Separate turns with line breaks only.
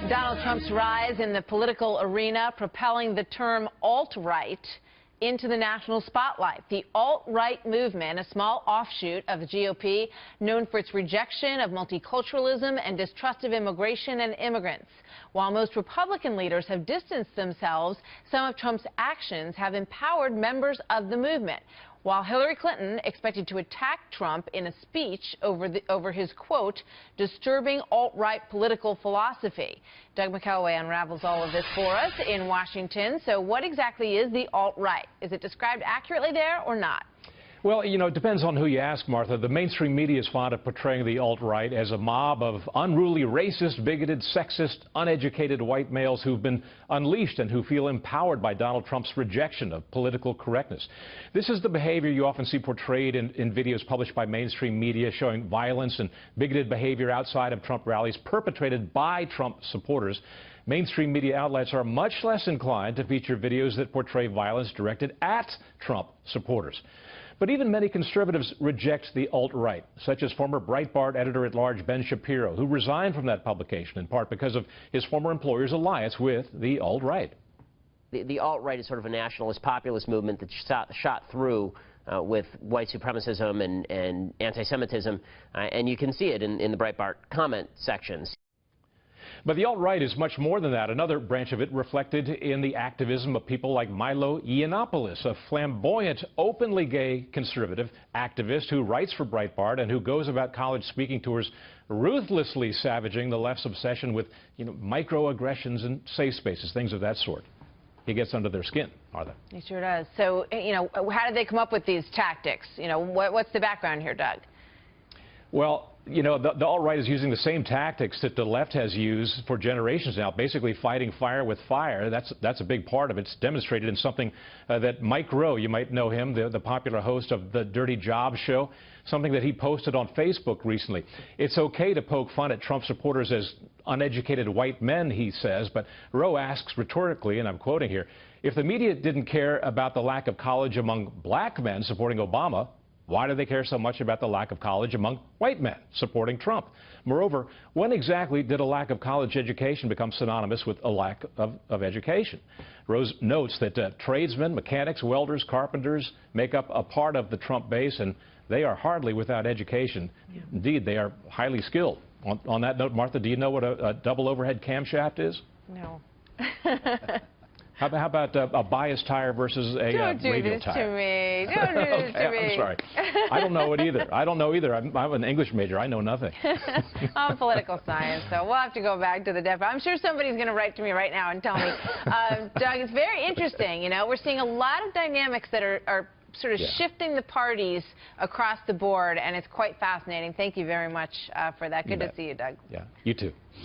Donald Trump's rise in the political arena, propelling the term alt-right into the national spotlight. The alt-right movement, a small offshoot of the GOP, known for its rejection of multiculturalism and distrust of immigration and immigrants. While most Republican leaders have distanced themselves, some of Trump's actions have empowered members of the movement. While Hillary Clinton expected to attack Trump in a speech over his, quote, disturbing alt-right political philosophy. Doug McKelway unravels all of this for us in Washington. So what exactly is the alt-right? Is it described accurately there or not?
Well, you know, it depends on who you ask, Martha. The mainstream media is fond of portraying the alt-right as a mob of unruly, racist, bigoted, sexist, uneducated white males who've been unleashed and who feel empowered by Donald Trump's rejection of political correctness. This is the behavior you often see portrayed in videos published by mainstream media showing violence and bigoted behavior outside of Trump rallies perpetrated by Trump supporters. Mainstream media outlets are much less inclined to feature videos that portray violence directed at Trump supporters. But even many conservatives reject the alt-right, such as former Breitbart editor-at-large Ben Shapiro, who resigned from that publication in part because of his former employer's alliance with the alt-right.
The alt-right is sort of a nationalist populist movement that shot through with white supremacism and anti-Semitism, and you can see it in the Breitbart comment sections.
But the alt-right is much more than that. Another branch of it reflected in the activism of people like Milo Yiannopoulos, a flamboyant, openly gay conservative activist who writes for Breitbart and who goes about college speaking tours ruthlessly savaging the left's obsession with, microaggressions and safe spaces, things of that sort. He gets under their skin, Martha.
He sure does. So, how did they come up with these tactics? What's the background here, Doug?
Well, the alt-right is using the same tactics that the left has used for generations now, basically fighting fire with fire. That's a big part of it. It's demonstrated in something that Mike Rowe, you might know him, the popular host of the Dirty Jobs show, something that he posted on Facebook recently. It's okay to poke fun at Trump supporters as uneducated white men, he says, but Rowe asks rhetorically, and I'm quoting here, if the media didn't care about the lack of college among black men supporting Obama, why do they care so much about the lack of college among white men supporting Trump? Moreover, when exactly did a lack of college education become synonymous with a lack of education? Rose notes that tradesmen, mechanics, welders, carpenters make up a part of the Trump base, and they are hardly without education. Yeah. Indeed, they are highly skilled. On that note, Martha, do you know what a double overhead camshaft is?
No.
How about a bias tire versus a radial tire?
Don't do this to me. Don't do this to me.
I'm sorry. I don't know it either. I don't know either. I'm an English major. I know nothing.
I'm political science, so we'll have to go back to the depth. I'm sure somebody's going to write to me right now and tell me. Doug, it's very interesting. We're seeing a lot of dynamics that are sort of shifting the parties across the board, and it's quite fascinating. Thank you very much for that. Good to see you, Doug.
Yeah, you too.